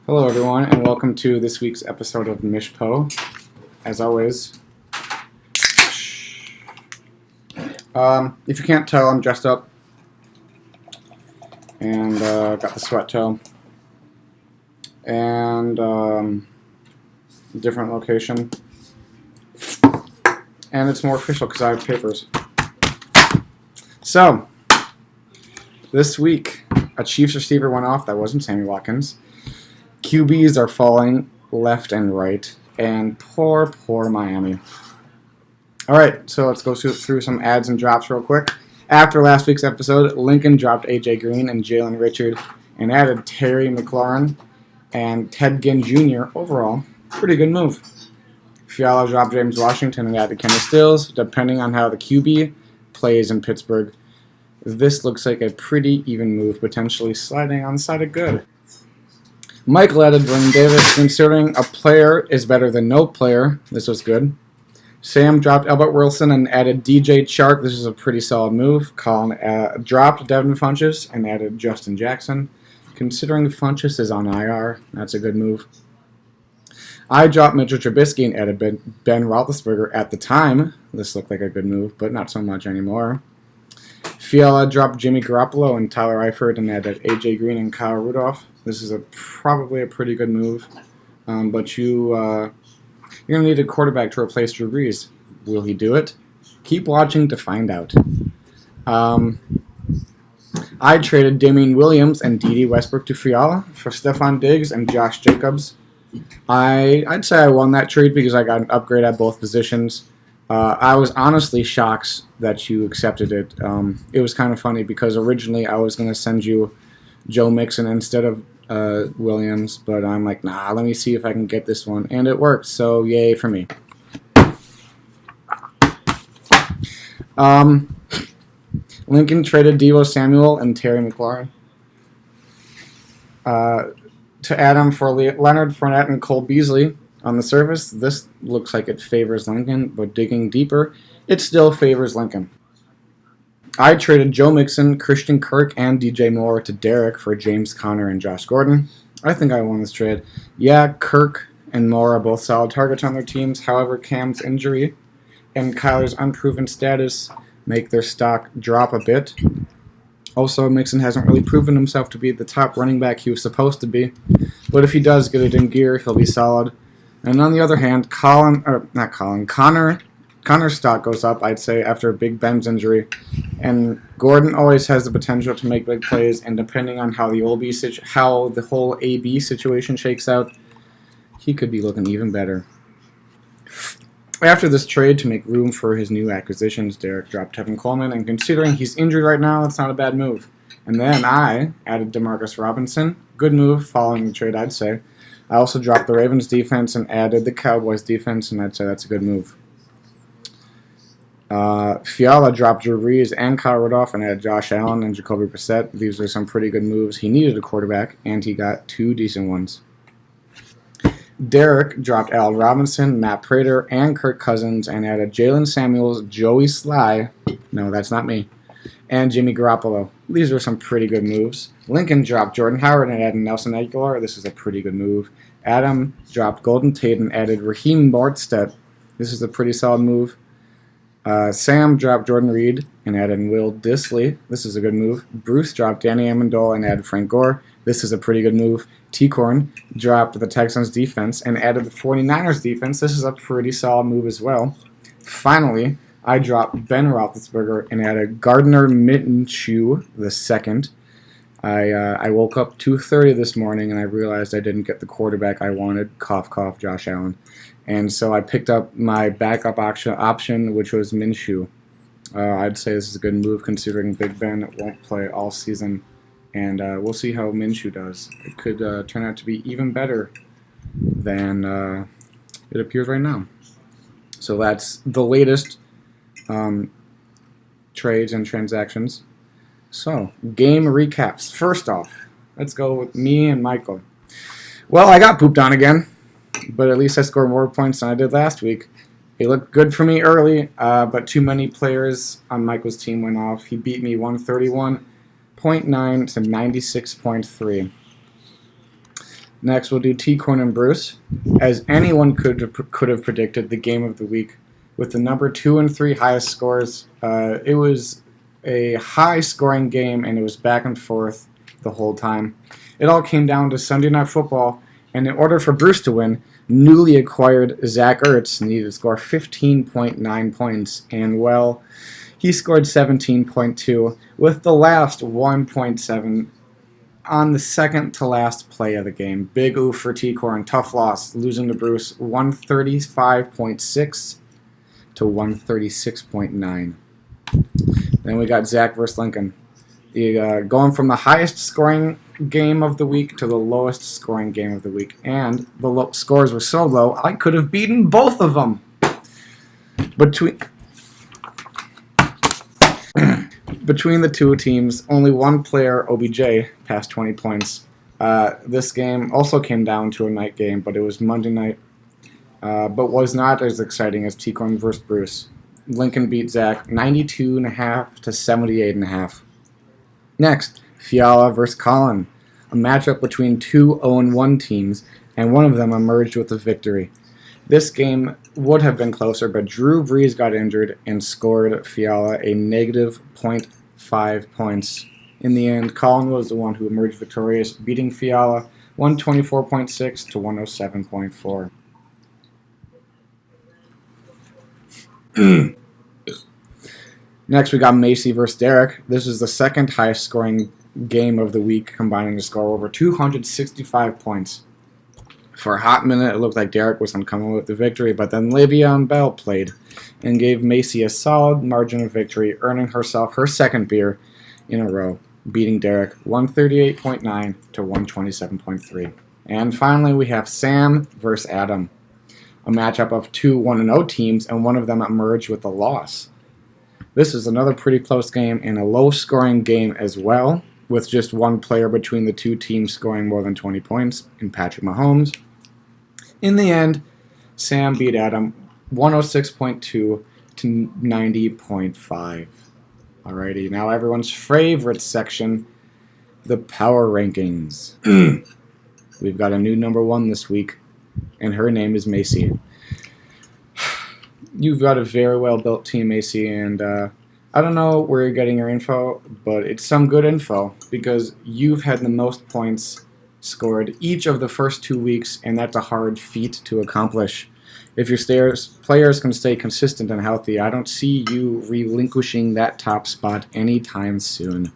Hello, everyone, and welcome to this week's episode of Mish Po. As always, if you can't tell, I'm dressed up and got the sweat toe and different location, and it's more official because I have papers. So, this week, a Chiefs receiver went off. That wasn't Sammy Watkins. QBs are falling left and right, and poor Miami. All right, so let's go through some ads and drops real quick. After last week's episode, Lincoln dropped A.J. Green and Jalen Richard and added Terry McLaurin and Ted Ginn Jr. Overall, pretty good move. Fiala dropped James Washington and added Kenny Stills. Depending on how the QB plays in Pittsburgh, this looks like a pretty even move, potentially sliding on the side of good. Michael added Vernon Davis. Considering a player is better than no player, this was good. Sam dropped Albert Wilson and added DJ Chark. This is a pretty solid move. Colin dropped Devin Funchess and added Justin Jackson. Considering Funchess is on IR, that's a good move. I dropped Mitchell Trubisky and added Ben Roethlisberger at the time. This looked like a good move, but not so much anymore. Fiala dropped Jimmy Garoppolo and Tyler Eifert and added A.J. Green and Kyle Rudolph. This is probably a pretty good move, but you're going to need a quarterback to replace Drew Brees. Will he do it? Keep watching to find out. I traded Damian Williams and D.D. Westbrook to Fiala for Stephon Diggs and Josh Jacobs. I'd say I won that trade because I got an upgrade at both positions. I was honestly shocked that you accepted it. It was kind of funny because originally I was going to send you Joe Mixon instead of Williams, but I'm like, nah, let me see if I can get this one, and it worked, so yay for me. Lincoln traded Deebo Samuel and Terry McLaurin to Adam for Leonard Fournette and Cole Beasley. On the surface, this looks like it favors Lincoln, but digging deeper, it still favors Lincoln. I traded Joe Mixon, Christian Kirk, and DJ Moore to Derek for James Conner and Josh Gordon. I think I won this trade. Yeah, Kirk and Moore are both solid targets on their teams. However, Cam's injury and Kyler's unproven status make their stock drop a bit. Also, Mixon hasn't really proven himself to be the top running back he was supposed to be. But if he does get it in gear, he'll be solid. And on the other hand, Connor's stock goes up, I'd say, after Big Ben's injury. And Gordon always has the potential to make big plays, and depending on how the whole AB situation shakes out, he could be looking even better. After this trade, to make room for his new acquisitions, Derek dropped Tevin Coleman, and considering he's injured right now, that's not a bad move. And then I added Demarcus Robinson. Good move following the trade, I'd say. I also dropped the Ravens defense and added the Cowboys defense, and I'd say that's a good move. Fiala dropped Drew Brees and Kyle Rudolph and added Josh Allen and Jacoby Brissett. These are some pretty good moves. He needed a quarterback, and he got two decent ones. Derek dropped Al Robinson, Matt Prater, and Kirk Cousins and added Jalen Samuels, Joey Sly, no, that's not me, and Jimmy Garoppolo. These are some pretty good moves. Lincoln dropped Jordan Howard and added Nelson Aguilar. This is a pretty good move. Adam dropped Golden Tate and added Raheem Mostert. This is a pretty solid move. Sam dropped Jordan Reed and added Will Dissly. This is a good move. Bruce dropped Danny Amendola and added Frank Gore. This is a pretty good move. T-Corn dropped the Texans defense and added the 49ers defense. This is a pretty solid move as well. Finally, I dropped Ben Roethlisberger and added Gardner Minshew II. I woke up 2:30 this morning and I realized I didn't get the quarterback I wanted, cough, cough, Josh Allen. And so I picked up my backup option, which was Minshew. I'd say this is a good move considering Big Ben won't play all season. And we'll see how Minshew does. It could turn out to be even better than it appears right now. So that's the latest trades and transactions. So, game recaps. First off, let's go with me and Michael. Well, I got pooped on again, but at least I scored more points than I did last week. It looked good for me early, but too many players on Michael's team went off. He beat me 131.9 to 96.3. Next, we'll do T-Coin and Bruce. As anyone could have predicted, the game of the week with the number 2 and 3 highest scores. It was a high-scoring game, and it was back and forth the whole time. It all came down to Sunday Night Football, and in order for Bruce to win, newly acquired Zach Ertz needed to score 15.9 points, and well, he scored 17.2 with the last 1.7 on the second to last play of the game. Big oof for T-Corn, tough loss, losing to Bruce 135.6 to 136.9. Then we got Zach versus Lincoln. Going from the highest scoring game of the week to the lowest scoring game of the week. And the scores were so low, I could have beaten both of them. Between the two teams, only one player, OBJ, passed 20 points. This game also came down to a night game, but it was Monday night, but was not as exciting as T-Coin versus Bruce. Lincoln beat Zach 92.5 to 78.5. Next, Fiala versus Colin, a matchup between two 0-1 teams, and one of them emerged with a victory. This game would have been closer, but Drew Brees got injured and scored Fiala a negative 0.5 points. In the end, Colin was the one who emerged victorious, beating Fiala 124.6 to 107.4. Next, we got Macy versus Derek. This is the second highest scoring game of the week, combining to score over 265 points. For a hot minute, it looked like Derek was coming with the victory, but then Le'Veon Bell played and gave Macy a solid margin of victory, earning herself her second beer in a row, beating Derek 138.9 to 127.3. And finally, we have Sam versus Adam, a matchup of two 1-0 teams, and one of them emerged with a loss. This is another pretty close game and a low-scoring game as well, with just one player between the two teams scoring more than 20 points in Patrick Mahomes. In the end, Sam beat Adam 106.2 to 90.5. Alrighty, now everyone's favorite section, the power rankings. We've got a new number 1 this week, and her name is Macy. You've got a very well-built team, Macy, and I don't know where you're getting your info, but it's some good info because you've had the most points scored each of the first 2 weeks, and that's a hard feat to accomplish. If your players can stay consistent and healthy, I don't see you relinquishing that top spot anytime soon.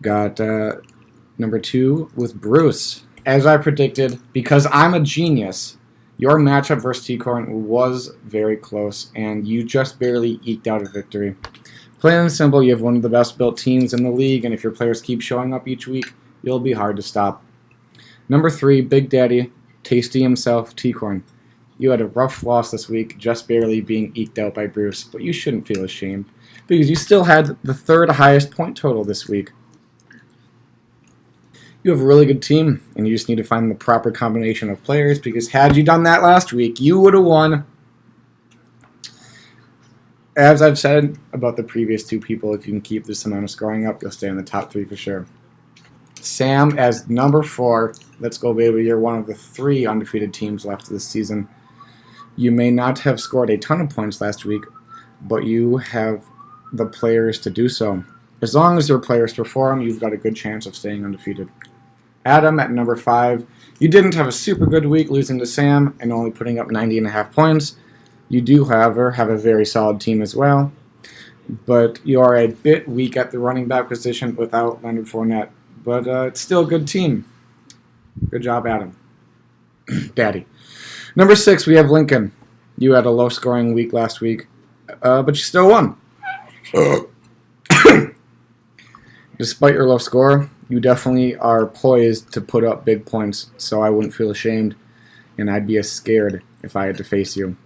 Got number 2 with Bruce. As I predicted, because I'm a genius, your matchup versus T-Corn was very close, and you just barely eked out a victory. Plain and simple, you have one of the best built teams in the league, and if your players keep showing up each week, you'll be hard to stop. Number 3, Big Daddy, Tasty himself, T-Corn. You had a rough loss this week, just barely being eked out by Bruce, but you shouldn't feel ashamed, because you still had the third highest point total this week. You have a really good team, and you just need to find the proper combination of players, because had you done that last week, you would have won. As I've said about the previous 2 people, if you can keep this amount of scoring up, you'll stay in the top 3 for sure. Sam as number 4. Let's go, baby. You're one of the 3 undefeated teams left this season. You may not have scored a ton of points last week, but you have the players to do so. As long as your players perform, you've got a good chance of staying undefeated. Adam at number 5. You didn't have a super good week, losing to Sam and only putting up 90.5 points. You do, however, have a very solid team as well, but you are a bit weak at the running back position without Leonard Fournette. But it's still a good team. Good job, Adam. Daddy. Number 6, we have Lincoln. You had a low-scoring week last week, but you still won. Despite your low score, you definitely are poised to put up big points, so I wouldn't feel ashamed, and I'd be scared if I had to face you.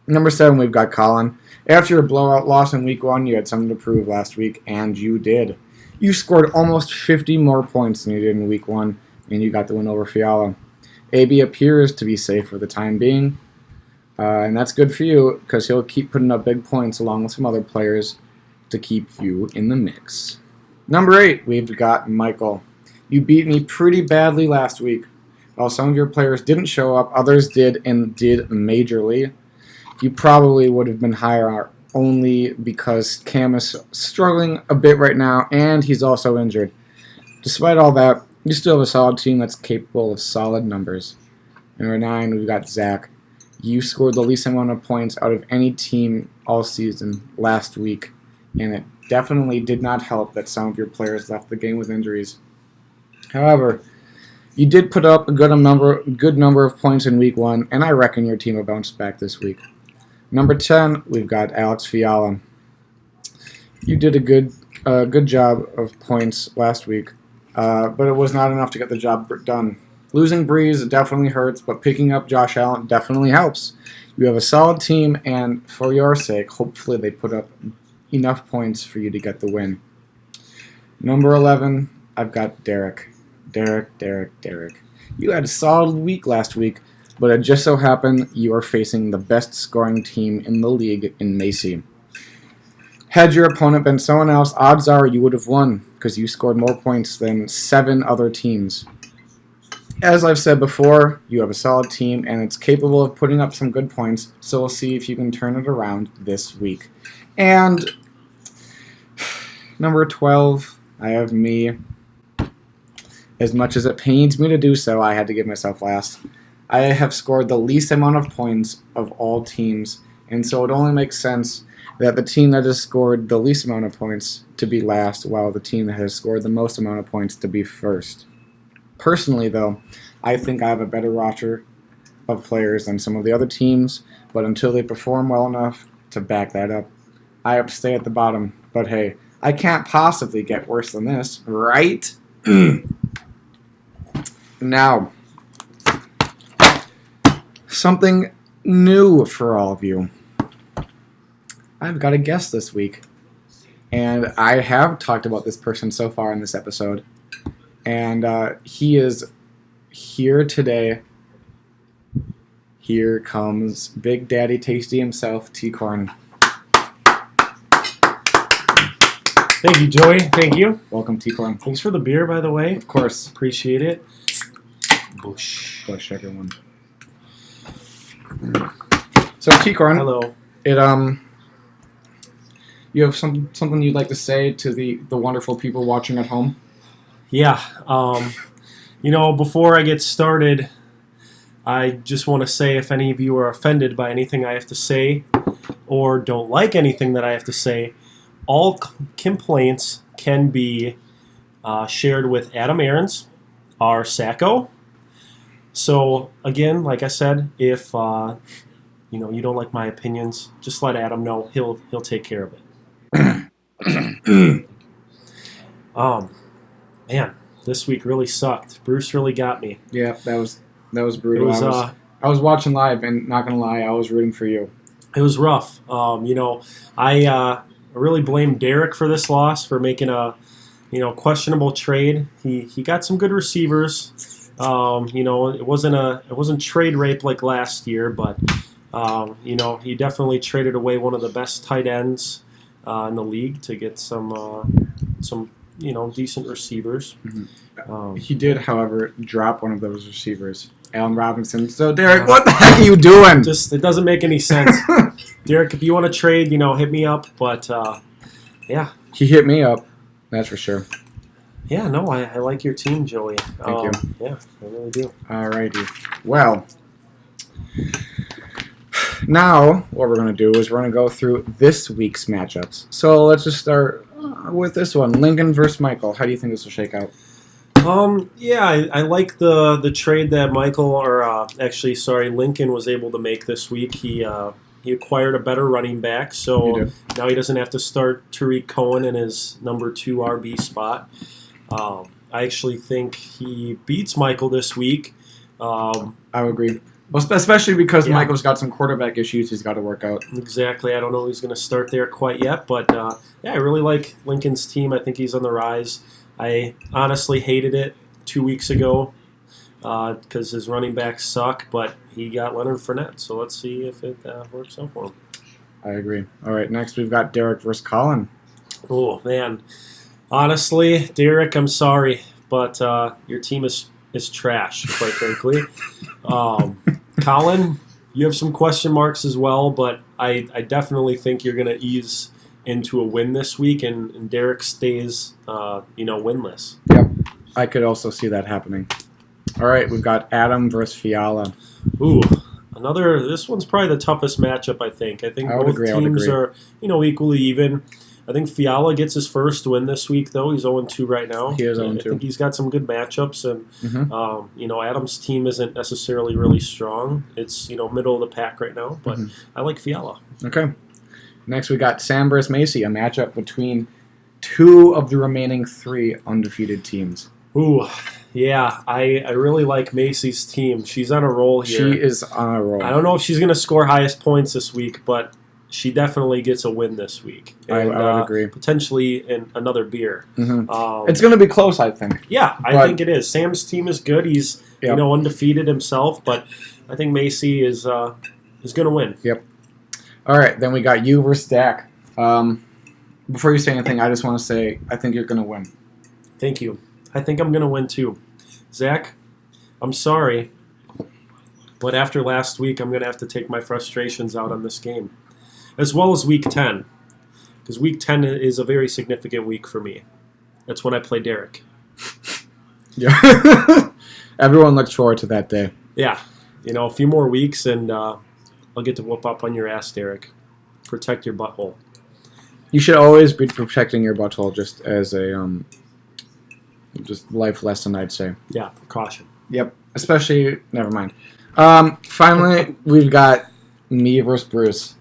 Number 7, we've got Colin. After your blowout loss in week 1, you had something to prove last week, and you did. You scored almost 50 more points than you did in week 1, and you got the win over Fiala. AB appears to be safe for the time being, and that's good for you because he'll keep putting up big points along with some other players to keep you in the mix. Number 8, we've got Michael. You beat me pretty badly last week. While some of your players didn't show up, others did and did majorly. You probably would have been higher only because Cam is struggling a bit right now, and he's also injured. Despite all that, you still have a solid team that's capable of solid numbers. Number 9, we've got Zach. You scored the least amount of points out of any team all season last week, and it definitely did not help that some of your players left the game with injuries. However, you did put up a good number of points in week 1, and I reckon your team will bounce back this week. Number 10, we've got Alex Fiala. You did a good job of points last week, but it was not enough to get the job done. Losing Breeze definitely hurts, but picking up Josh Allen definitely helps. You have a solid team, and for your sake, hopefully they put up enough points for you to get the win. Number 11, I've got Derek. Derek. You had a solid week last week, but it just so happened you are facing the best scoring team in the league in Macy. Had your opponent been someone else, odds are you would have won, because you scored more points than 7 other teams. As I've said before, you have a solid team, and it's capable of putting up some good points, so we'll see if you can turn it around this week. And number 12, I have me. As much as it pains me to do so, I had to give myself last. I have scored the least amount of points of all teams, and so it only makes sense that the team that has scored the least amount of points to be last, while the team that has scored the most amount of points to be first. Personally, though, I think I have a better roster of players than some of the other teams, but until they perform well enough to back that up, I have to stay at the bottom. But hey, I can't possibly get worse than this, right? Now, something new for all of you. I've got a guest this week, and I have talked about this person so far in this episode. And he is here today. Here comes Big Daddy Tasty himself, T-Corn. Thank you, Joey. Thank you. Welcome, T-Corn. Thanks for the beer, by the way. Of course. Appreciate it. Bush, everyone. So, T-Corn. Hello. You have something you'd like to say to the wonderful people watching at home? Yeah. Before I get started, I just want to say if any of you are offended by anything I have to say or don't like anything that I have to say, all complaints can be shared with Adam Aarons, our Sacco. So, again, like I said, if you don't like my opinions, just let Adam know. He'll take care of it. Man, this week really sucked. Bruce really got me. Yeah, that was brutal. I was watching live, and not gonna lie, I was rooting for you. It was rough. I really blame Derek for this loss, for making a questionable trade. He got some good receivers. It wasn't trade rape like last year, but he definitely traded away one of the best tight ends in the league to get some decent receivers. Mm-hmm. He did, however, drop one of those receivers, Allen Robinson. So, Derek, what the heck are you doing? It doesn't make any sense. Derek, if you want to trade, hit me up. But, yeah. He hit me up, that's for sure. Yeah, no, I like your team, Joey. Thank you. Yeah, I really do. All righty. Well, now what we're going to do is we're going to go through this week's matchups. So let's just start with this one, Lincoln versus Michael. How do you think this will shake out? I like the trade that Lincoln was able to make this week. He acquired a better running back, so now he doesn't have to start Tariq Cohen in his number 2 RB spot. I actually think he beats Michael this week. I would agree. Well, especially because Michael's got some quarterback issues he's got to work out. Exactly. I don't know if he's going to start there quite yet, but I really like Lincoln's team. I think he's on the rise. I honestly hated it 2 weeks ago because his running backs suck, but he got Leonard Fournette, so let's see if it works out for him. I agree. All right, next we've got Derek versus Colin. Oh, man. Honestly, Derek, I'm sorry, but your team is trash, quite frankly. Colin, you have some question marks as well, but I definitely think you're going to ease into a win this week, and Derek stays, winless. Yep, I could also see that happening. All right, we've got Adam versus Fiala. Ooh, this one's probably the toughest matchup, I think. I think both teams are, equally even. I think Fiala gets his first win this week, though. He's 0-2 right now. He is 0-2. I think he's got some good matchups, and Adam's team isn't necessarily really strong. It's middle of the pack right now, but I like Fiala. Okay. Next, we got Sam versus Macy, a matchup between two of the remaining 3 undefeated teams. Ooh, yeah, I really like Macy's team. She's on a roll here. She is on a roll. I don't know if she's going to score highest points this week, but she definitely gets a win this week. And, I would agree. Potentially another beer. It's going to be close, I think. Yeah, I think it is. Sam's team is good. He's undefeated himself, but I think Macy is going to win. Yep. All right, then we got you versus Dak. Before you say anything, I just want to say I think you're going to win. Thank you. I think I'm going to win too. Zach, I'm sorry, but after last week, I'm going to have to take my frustrations out on this game, as well as Week 10, because Week 10 is a very significant week for me. That's when I play Derek. Yeah. Everyone looks forward to that day. Yeah. A few more weeks, and I'll get to whoop up on your ass, Derek. Protect your butthole. You should always be protecting your butthole, just as a just life lesson, I'd say. Yeah, precaution. Yep. Especially, never mind. Finally, we've got me versus Bruce.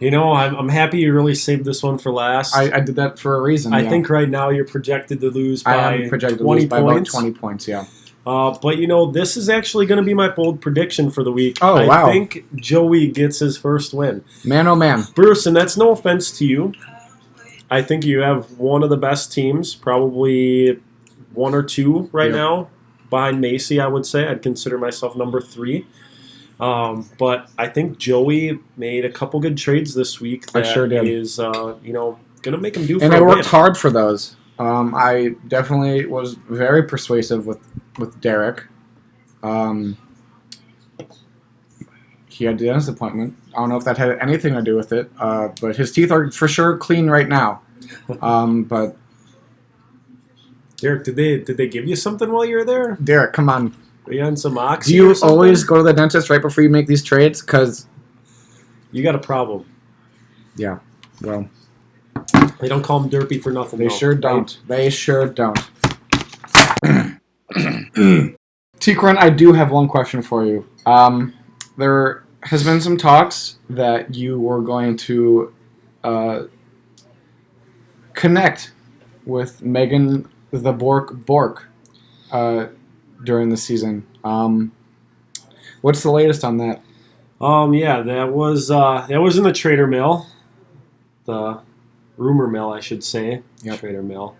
I'm happy you really saved this one for last. I did that for a reason. I think right now you're projected to lose by I am projected 20 to lose by points. about 20 points, yeah. But, this is actually going to be my bold prediction for the week. Oh, wow. I think Joey gets his first win. Man, oh, man. Bruce, and that's no offense to you. I think you have one of the best teams, probably 1 or 2 right now, behind Macy, I would say. I'd consider myself number 3. But I think Joey made a couple good trades this week that sure did. is, going to make him do for And a I win. worked hard for those. I definitely was very persuasive with Derek. He had the dentist appointment. I don't know if that had anything to do with it, but his teeth are for sure clean right now. But Derek, did they give you something while you were there? Derek, come on. Are you on some oxy? Do you or something? always go to the dentist right before you make these trades? Because you got a problem. Yeah, well, they don't call him Derpy for nothing. They sure don't. They sure don't. T-Corn, I do have one question for you. There has been some talks that you were going to connect with Megan the Bork during the season. What's the latest on that? Yeah, that was in the trader mill, the rumor mill, I should say. Yep. Trader mill.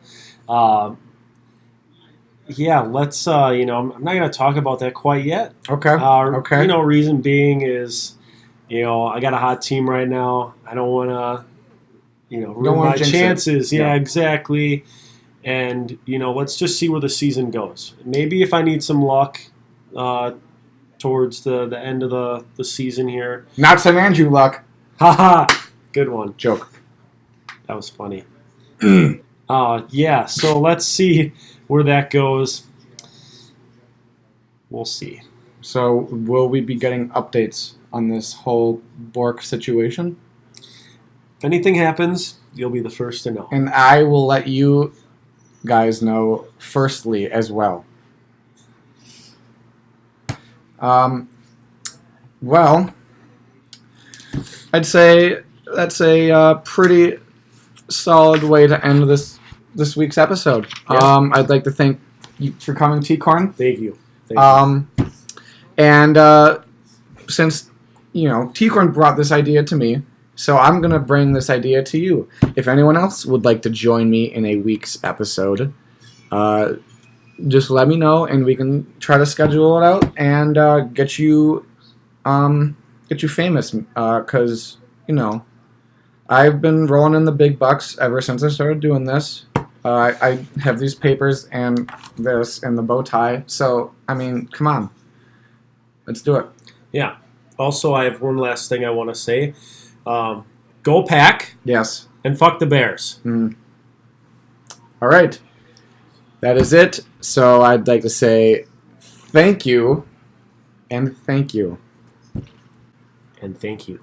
Yeah, let's. I'm not going to talk about that quite yet. Okay. Okay. Reason being is, I got a hot team right now. I don't want to, ruin my chances. Yeah, exactly. And let's just see where the season goes. Maybe if I need some luck, towards the end of the season here. Not St. Andrew luck. Haha, good one. Joke. That was funny. Yeah, so let's see where that goes. We'll see. So will we be getting updates on this whole Bork situation? If anything happens, you'll be the first to know. And I will let you guys know firstly as well. Well, I'd say that's a pretty solid way to end this week's episode. Yeah. I'd like to thank you for coming, T-Corn. Thank you. And since T-Corn brought this idea to me, so I'm gonna bring this idea to you. If anyone else would like to join me in a week's episode, just let me know, and we can try to schedule it out and get you famous. Because I've been rolling in the big bucks ever since I started doing this. I have these papers and this and the bow tie. So, I mean, come on. Let's do it. Yeah. Also, I have one last thing I want to say. Go Pack Yes. and fuck the Bears. All right. That is it. So I'd like to say thank you and thank you. And thank you.